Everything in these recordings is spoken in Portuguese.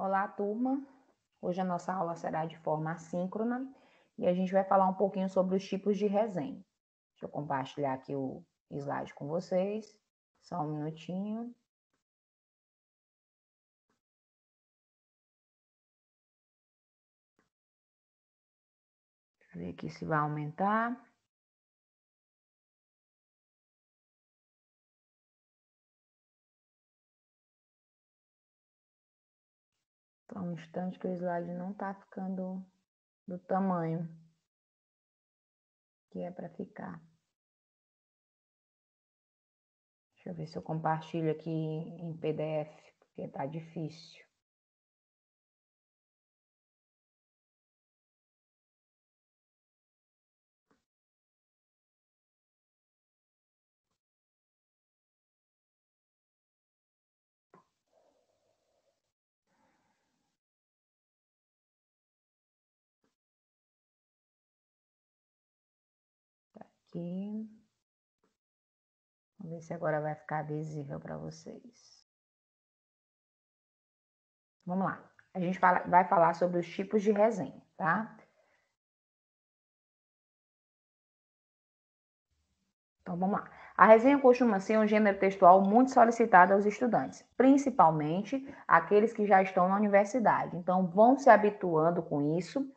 Olá, turma! Hoje a nossa aula será de forma assíncrona e a gente vai falar um pouquinho sobre os tipos de resenha. Deixa eu compartilhar aqui o slide com vocês. Só um minutinho. Deixa eu ver aqui se vai aumentar. Só um instante que o slide não está ficando do tamanho que é para ficar. Deixa eu ver se eu compartilho aqui em PDF, porque está difícil. Tá aqui. Vamos ver se agora vai ficar visível para vocês. Vamos lá. A gente vai falar sobre os tipos de resenha, tá? Então, vamos lá. A resenha costuma ser um gênero textual muito solicitado aos estudantes, principalmente aqueles que já estão na universidade. Então, vão se habituando com isso,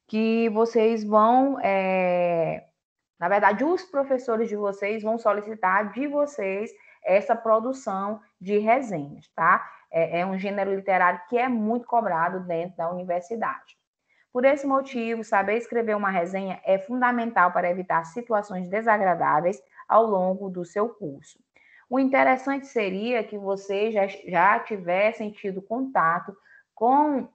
que vocês vão... Na verdade, os professores de vocês vão solicitar de vocês essa produção de resenhas, tá? É um gênero literário que é muito cobrado dentro da universidade. Por esse motivo, saber escrever uma resenha é fundamental para evitar situações desagradáveis ao longo do seu curso. O interessante seria que você já tivesse tido contato com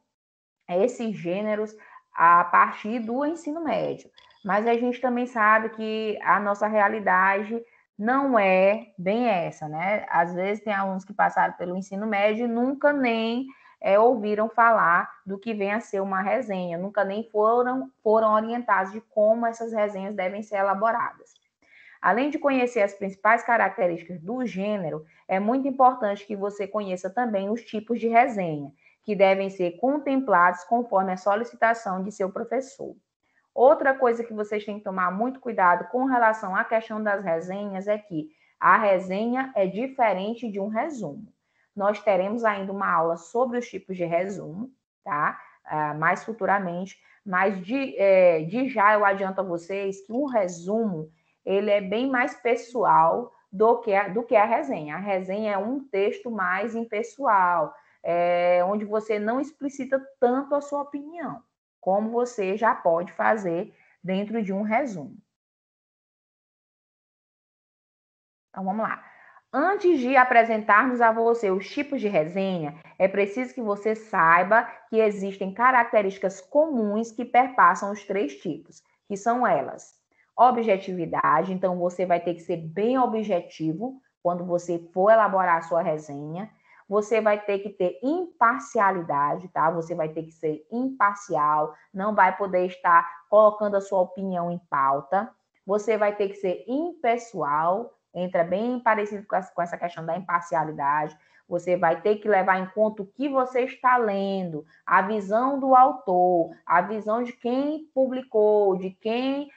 esses gêneros a partir do ensino médio. Mas a gente também sabe que a nossa realidade não é bem essa, né? Às vezes tem alunos que passaram pelo ensino médio e nunca nem ouviram falar do que vem a ser uma resenha, nunca nem foram orientados de como essas resenhas devem ser elaboradas. Além de conhecer as principais características do gênero, é muito importante que você conheça também os tipos de resenha, que devem ser contemplados conforme a solicitação de seu professor. Outra coisa que vocês têm que tomar muito cuidado com relação à questão das resenhas é que a resenha é diferente de um resumo. Nós teremos ainda uma aula sobre os tipos de resumo, tá? Mais futuramente, mas de já eu adianto a vocês que um resumo ele é bem mais pessoal do que a resenha. A resenha é um texto mais impessoal, onde você não explicita tanto a sua opinião, como você já pode fazer dentro de um resumo. Então, vamos lá. Antes de apresentarmos a você os tipos de resenha, é preciso que você saiba que existem características comuns que perpassam os três tipos, que são elas: objetividade, então você vai ter que ser bem objetivo quando você for elaborar a sua resenha. Você vai ter que ter imparcialidade, tá? Você vai ter que ser imparcial, não vai poder estar colocando a sua opinião em pauta. Você vai ter que ser impessoal, entra bem parecido com essa questão da imparcialidade. Você vai ter que levar em conta o que você está lendo, a visão do autor, a visão de quem publicou, de quem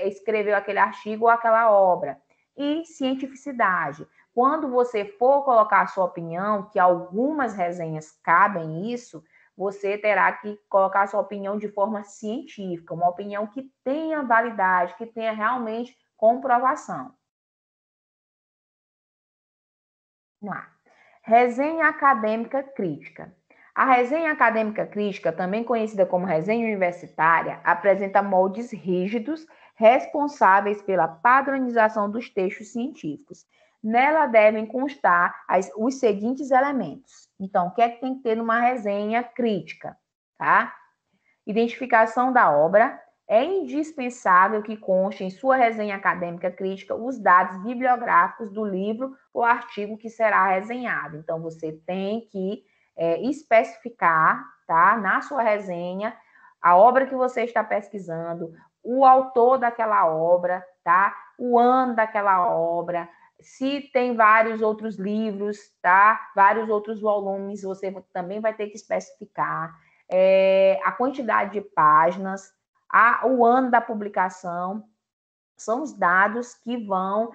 escreveu aquele artigo ou aquela obra. E cientificidade. Quando você for colocar a sua opinião, que algumas resenhas cabem isso, você terá que colocar a sua opinião de forma científica, uma opinião que tenha validade, que tenha realmente comprovação. Vamos lá. Resenha acadêmica crítica. A resenha acadêmica crítica, também conhecida como resenha universitária, apresenta moldes rígidos responsáveis pela padronização dos textos científicos. Nela devem constar os seguintes elementos. Então, o que é que tem que ter numa resenha crítica? Tá? Identificação da obra. É indispensável que conste em sua resenha acadêmica crítica os dados bibliográficos do livro ou artigo que será resenhado. Então, você tem que especificar, tá, na sua resenha, a obra que você está pesquisando, o autor daquela obra, tá, o ano daquela obra, Se tem vários outros livros, tá? Vários outros volumes, você também vai ter que especificar a quantidade de páginas, o ano da publicação, são os dados que vão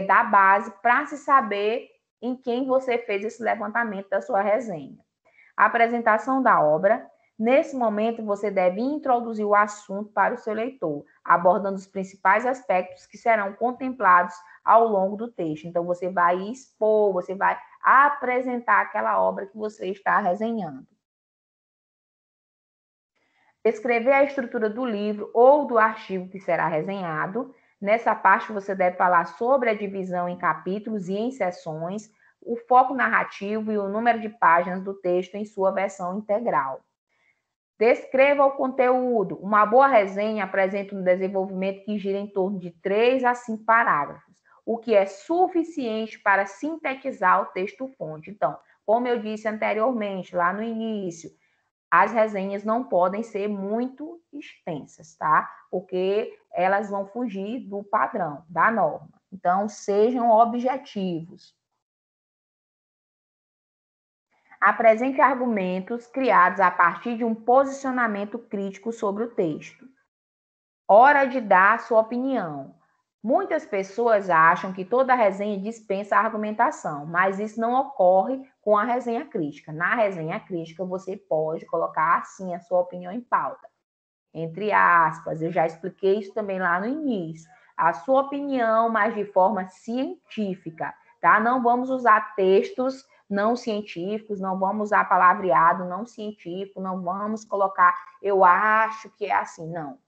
dar base para se saber em quem você fez esse levantamento da sua resenha. A apresentação da obra. Nesse momento, você deve introduzir o assunto para o seu leitor, abordando os principais aspectos que serão contemplados ao longo do texto. Então, você vai expor, você vai apresentar aquela obra que você está resenhando. Descrever a estrutura do livro ou do artigo que será resenhado. Nessa parte, você deve falar sobre a divisão em capítulos e em seções, o foco narrativo e o número de páginas do texto em sua versão integral. Descreva o conteúdo. Uma boa resenha apresenta um desenvolvimento que gira em torno de 3 a 5 parágrafos, o que é suficiente para sintetizar o texto-fonte. Então, como eu disse anteriormente, lá no início, as resenhas não podem ser muito extensas, tá? Porque elas vão fugir do padrão, da norma. Então, sejam objetivos. Apresente argumentos criados a partir de um posicionamento crítico sobre o texto. Hora de dar sua opinião. Muitas pessoas acham que toda resenha dispensa argumentação, mas isso não ocorre com a resenha crítica. Na resenha crítica, você pode colocar assim a sua opinião em pauta. Entre aspas, eu já expliquei isso também lá no início. A sua opinião, mas de forma científica, tá? Não vamos usar textos não científicos, não vamos usar palavreado não científico, não vamos colocar eu acho que é assim, não.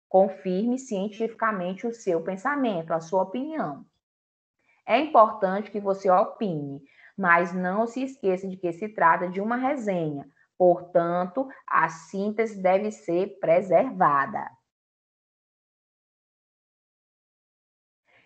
Confirme cientificamente o seu pensamento, a sua opinião. É importante que você opine, mas não se esqueça de que se trata de uma resenha, portanto, a síntese deve ser preservada.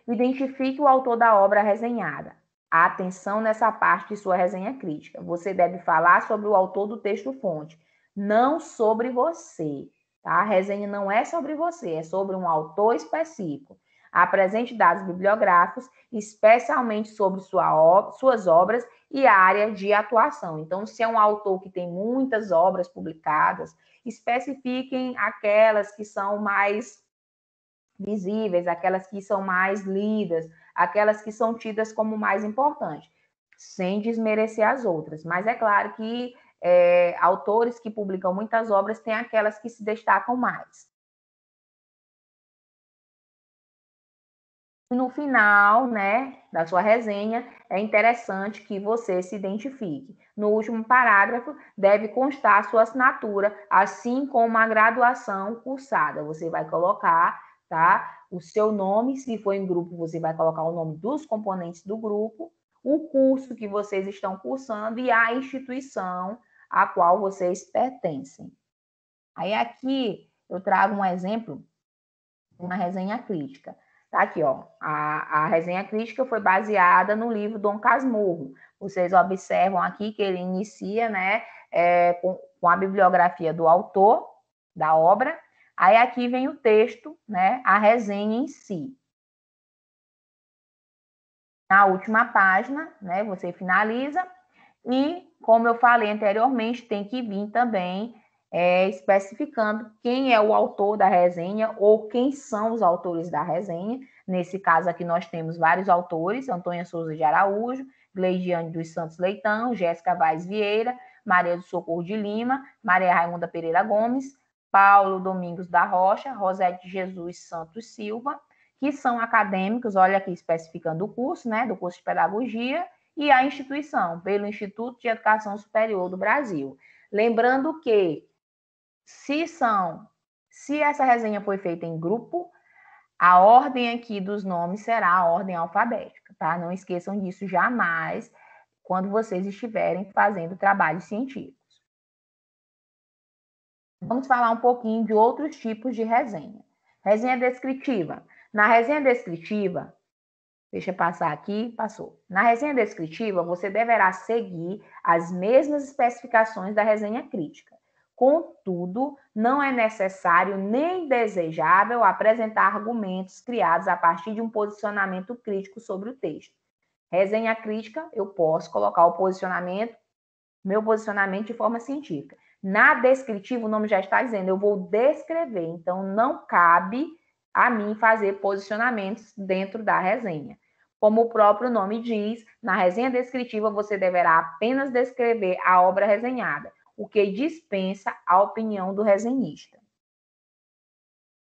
Identifique o autor da obra resenhada. Atenção nessa parte de sua resenha crítica. Você deve falar sobre o autor do texto-fonte, não sobre você. Tá? A resenha não é sobre você, é sobre um autor específico. Apresente dados bibliográficos, especialmente sobre suas obras e a área de atuação. Então, se é um autor que tem muitas obras publicadas, especifiquem aquelas que são mais visíveis, aquelas que são mais lidas, aquelas que são tidas como mais importantes, sem desmerecer as outras. Mas é claro que autores que publicam muitas obras têm aquelas que se destacam mais. No final, né, da sua resenha, é interessante que você se identifique. No último parágrafo, deve constar sua assinatura, assim como a graduação cursada. Você vai colocar, tá, o seu nome, se for em grupo, você vai colocar o nome dos componentes do grupo, o curso que vocês estão cursando e a instituição a qual vocês pertencem. Aí aqui eu trago um exemplo, uma resenha crítica. Tá aqui, ó. A resenha crítica foi baseada no livro Dom Casmurro. Vocês observam aqui que ele inicia, né, com a bibliografia do autor da obra. Aí aqui vem o texto, né, a resenha em si. Na última página, né, você finaliza e, como eu falei anteriormente, tem que vir também especificando quem é o autor da resenha ou quem são os autores da resenha. Nesse caso aqui nós temos vários autores, Antônia Souza de Araújo, Gleidiane dos Santos Leitão, Jéssica Vaz Vieira, Maria do Socorro de Lima, Maria Raimunda Pereira Gomes, Paulo Domingos da Rocha, Rosete Jesus Santos Silva, que são acadêmicos, olha aqui especificando o curso, né, do curso de Pedagogia, e a instituição, pelo Instituto de Educação Superior do Brasil. Lembrando que se essa resenha foi feita em grupo, a ordem aqui dos nomes será a ordem alfabética, tá? Não esqueçam disso jamais quando vocês estiverem fazendo trabalhos científicos. Vamos falar um pouquinho de outros tipos de resenha. Resenha descritiva. Na resenha descritiva, deixa eu passar aqui, passou. Na resenha descritiva, você deverá seguir as mesmas especificações da resenha crítica. Contudo, não é necessário nem desejável apresentar argumentos criados a partir de um posicionamento crítico sobre o texto. Resenha crítica, eu posso colocar o meu posicionamento de forma científica. Na descritiva, o nome já está dizendo, eu vou descrever, então não cabe a mim fazer posicionamentos dentro da resenha. Como o próprio nome diz, na resenha descritiva você deverá apenas descrever a obra resenhada, o que dispensa a opinião do resenhista.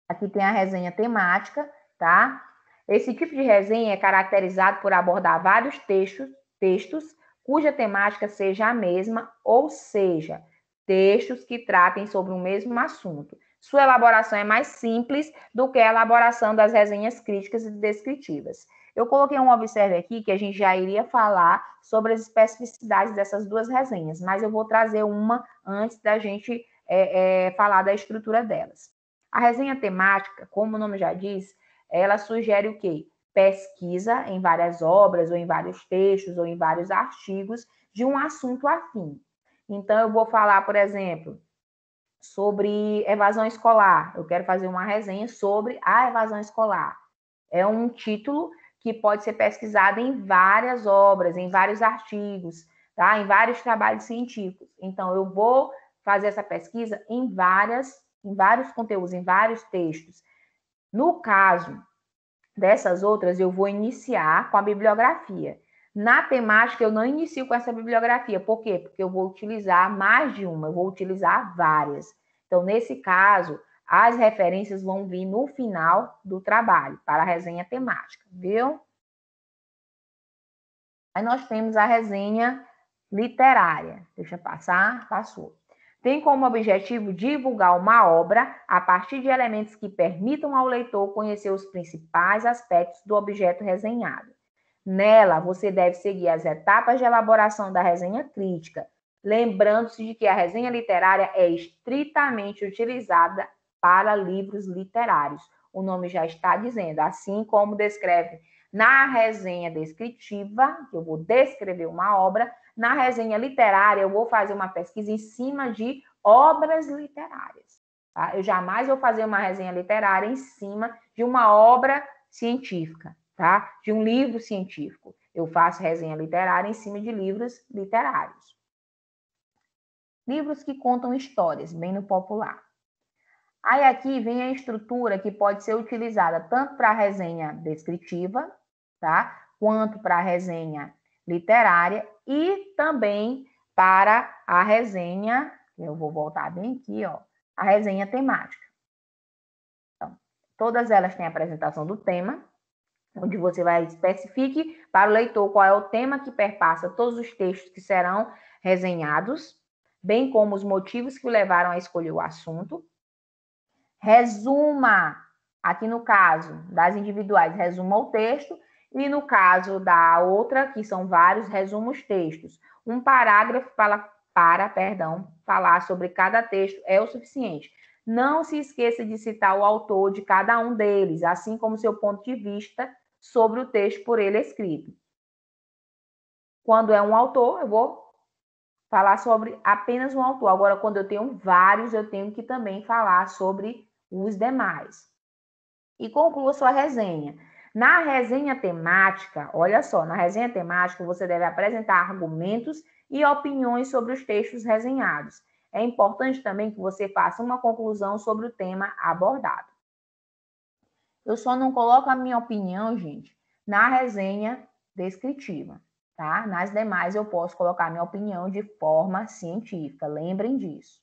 Aqui tem a resenha temática, tá? Esse tipo de resenha é caracterizado por abordar vários textos cuja temática seja a mesma, ou seja, textos que tratem sobre o mesmo assunto. Sua elaboração é mais simples do que a elaboração das resenhas críticas e descritivas. Eu coloquei um observe aqui que a gente já iria falar sobre as especificidades dessas duas resenhas, mas eu vou trazer uma antes da gente falar da estrutura delas. A resenha temática, como o nome já diz, ela sugere o quê? Pesquisa em várias obras, ou em vários textos, ou em vários artigos de um assunto afim. Então, eu vou falar, por exemplo, sobre evasão escolar. Eu quero fazer uma resenha sobre a evasão escolar. É um título que pode ser pesquisado em várias obras, em vários artigos, tá? Em vários trabalhos científicos. Então, eu vou fazer essa pesquisa em vários conteúdos, em vários textos. No caso dessas outras, eu vou iniciar com a bibliografia. Na temática, eu não inicio com essa bibliografia. Por quê? Porque eu vou utilizar mais de uma, eu vou utilizar várias. Então, nesse caso, as referências vão vir no final do trabalho, para a resenha temática, viu? Aí nós temos a resenha literária. Deixa eu passar, passou. Tem como objetivo divulgar uma obra a partir de elementos que permitam ao leitor conhecer os principais aspectos do objeto resenhado. Nela, você deve seguir as etapas de elaboração da resenha crítica, lembrando-se de que a resenha literária é estritamente utilizada para livros literários. O nome já está dizendo, assim como descreve na resenha descritiva, que eu vou descrever uma obra, na resenha literária eu vou fazer uma pesquisa em cima de obras literárias. Tá? Eu jamais vou fazer uma resenha literária em cima de uma obra científica, tá? De um livro científico. Eu faço resenha literária em cima de livros literários. Livros que contam histórias, bem no popular. Aí aqui vem a estrutura que pode ser utilizada tanto para a resenha descritiva, tá? Quanto para a resenha literária e também para a resenha, eu vou voltar bem aqui, ó, a resenha temática. Então, todas elas têm a apresentação do tema, onde você vai especifique para o leitor qual é o tema que perpassa todos os textos que serão resenhados, bem como os motivos que o levaram a escolher o assunto. Resuma, aqui no caso das individuais, resuma o texto, e no caso da outra, que são vários, resuma os textos. Um parágrafo falar sobre cada texto é o suficiente. Não se esqueça de citar o autor de cada um deles, assim como seu ponto de vista sobre o texto por ele escrito. Quando é um autor, eu vou falar sobre apenas um autor. Agora, quando eu tenho vários, eu tenho que também falar sobre os demais. E conclua sua resenha. Na resenha temática, olha só, na resenha temática você deve apresentar argumentos e opiniões sobre os textos resenhados. É importante também que você faça uma conclusão sobre o tema abordado. Eu só não coloco a minha opinião, gente, na resenha descritiva, tá? Nas demais eu posso colocar a minha opinião de forma científica, lembrem disso.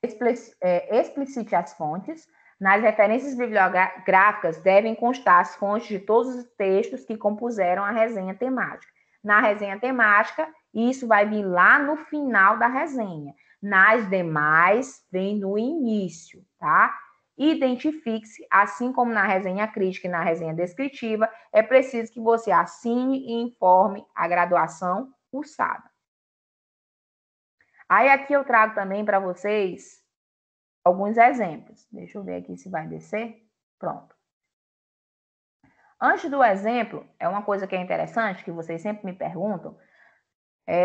Explicite as fontes. Nas referências bibliográficas devem constar as fontes de todos os textos que compuseram a resenha temática. Na resenha temática, isso vai vir lá no final da resenha. Nas demais, vem no início, tá? Identifique-se, assim como na resenha crítica e na resenha descritiva, é preciso que você assine e informe a graduação cursada. Aí aqui eu trago também para vocês alguns exemplos. Deixa eu ver aqui se vai descer. Pronto. Antes do exemplo, é uma coisa que é interessante, que vocês sempre me perguntam,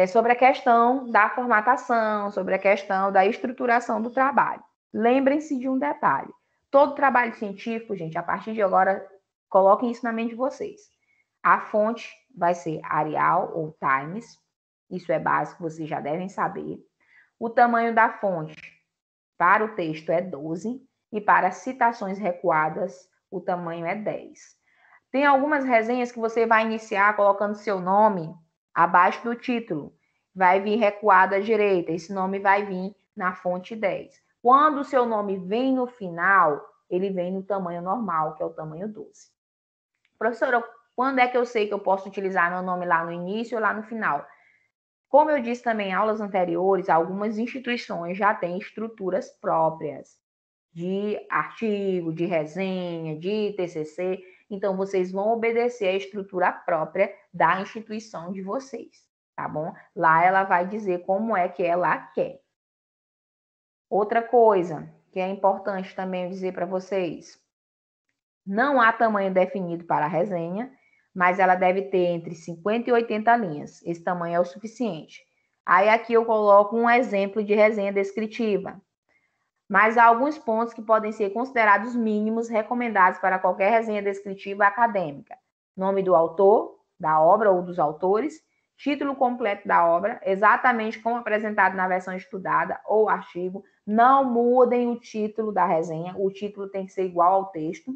sobre a questão da formatação, sobre a questão da estruturação do trabalho. Lembrem-se de um detalhe. Todo trabalho científico, gente, a partir de agora, coloquem isso na mente de vocês. A fonte vai ser Arial ou Times. Isso é básico, vocês já devem saber. O tamanho da fonte para o texto é 12 e para citações recuadas o tamanho é 10. Tem algumas resenhas que você vai iniciar colocando seu nome abaixo do título. Vai vir recuado à direita. Esse nome vai vir na fonte 10. Quando o seu nome vem no final, ele vem no tamanho normal, que é o tamanho 12. Professora, quando é que eu sei que eu posso utilizar meu nome lá no início ou lá no final? Como eu disse também em aulas anteriores, algumas instituições já têm estruturas próprias de artigo, de resenha, de TCC. Então, vocês vão obedecer à estrutura própria da instituição de vocês, tá bom? Lá ela vai dizer como é que ela quer. Outra coisa que é importante também dizer para vocês, não há tamanho definido para a resenha, mas ela deve ter entre 50 e 80 linhas. Esse tamanho é o suficiente. Aí aqui eu coloco um exemplo de resenha descritiva. Mas há alguns pontos que podem ser considerados mínimos recomendados para qualquer resenha descritiva acadêmica. Nome do autor, da obra ou dos autores, título completo da obra, exatamente como apresentado na versão estudada ou artigo. Não mudem o título da resenha, o título tem que ser igual ao texto.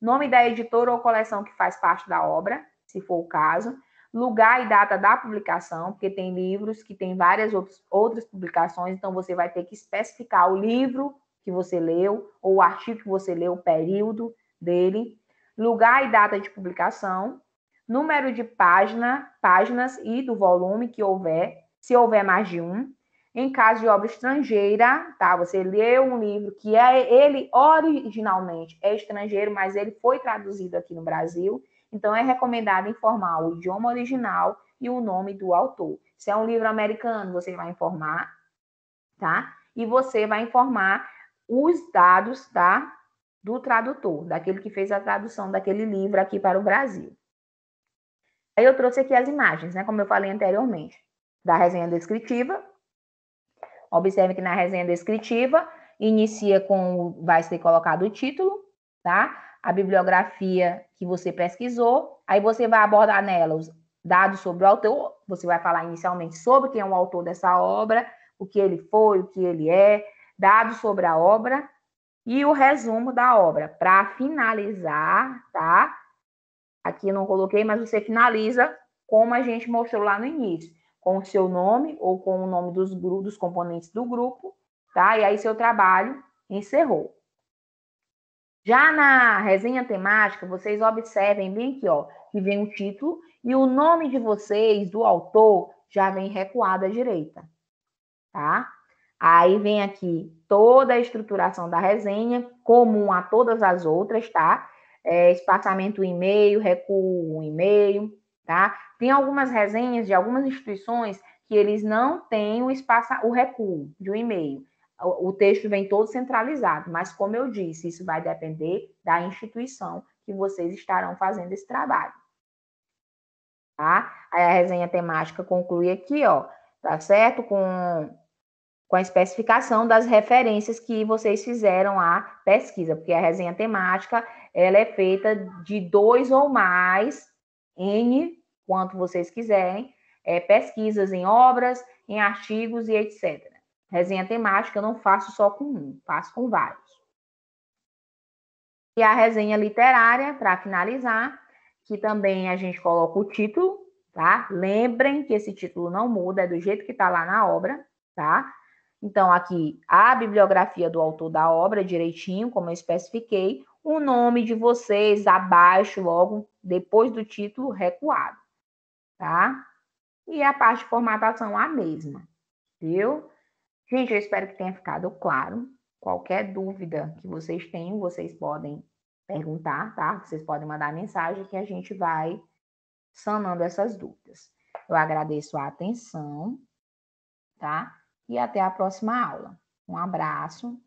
Nome da editora ou coleção que faz parte da obra, se for o caso. Lugar e data da publicação, porque tem livros que tem várias outras publicações, então você vai ter que especificar o livro que você leu, ou o artigo que você leu, o período dele. Lugar e data de publicação. Número de páginas e do volume que houver, se houver mais de um. Em caso de obra estrangeira, tá? Você leu um livro que ele originalmente é estrangeiro, mas ele foi traduzido aqui no Brasil. Então, é recomendado informar o idioma original e o nome do autor. Se é um livro americano, você vai informar, tá? E você vai informar os dados, tá? Do tradutor, daquele que fez a tradução daquele livro aqui para o Brasil. Aí eu trouxe aqui as imagens, né? Como eu falei anteriormente, da resenha descritiva. Observe que na resenha descritiva, inicia com, vai ser colocado o título, tá? A bibliografia que você pesquisou, aí você vai abordar nela os dados sobre o autor, você vai falar inicialmente sobre quem é o autor dessa obra, o que ele foi, o que ele é, dados sobre a obra e o resumo da obra. Para finalizar, tá? Aqui eu não coloquei, mas você finaliza como a gente mostrou lá no início, com o seu nome ou com o nome dos componentes do grupo, tá? E aí seu trabalho encerrou. Já na resenha temática, vocês observem bem aqui, ó, que vem o título e o nome de vocês, do autor, já vem recuado à direita, tá? Aí vem aqui toda a estruturação da resenha, comum a todas as outras, tá? Espaçamento e-mail, recuo e-mail, tá? Tem algumas resenhas de algumas instituições que eles não têm o recuo de um e-mail. O texto vem todo centralizado, mas como eu disse, isso vai depender da instituição que vocês estarão fazendo esse trabalho. Tá? Aí a resenha temática conclui aqui, ó, tá certo? Com a especificação das referências que vocês fizeram a pesquisa, porque a resenha temática, ela é feita de 2 ou mais, N, quanto vocês quiserem, pesquisas em obras, em artigos e etc. Resenha temática eu não faço só com um, faço com vários. E a resenha literária, para finalizar, que também a gente coloca o título, tá? Lembrem que esse título não muda, é do jeito que está lá na obra, tá? Então, aqui, a bibliografia do autor da obra, direitinho, como eu especifiquei, o nome de vocês abaixo, logo depois do título, recuado, tá? E a parte de formatação, a mesma, viu? Gente, eu espero que tenha ficado claro. Qualquer dúvida que vocês tenham, vocês podem perguntar, tá? Vocês podem mandar mensagem que a gente vai sanando essas dúvidas. Eu agradeço a atenção, tá? E até a próxima aula. Um abraço.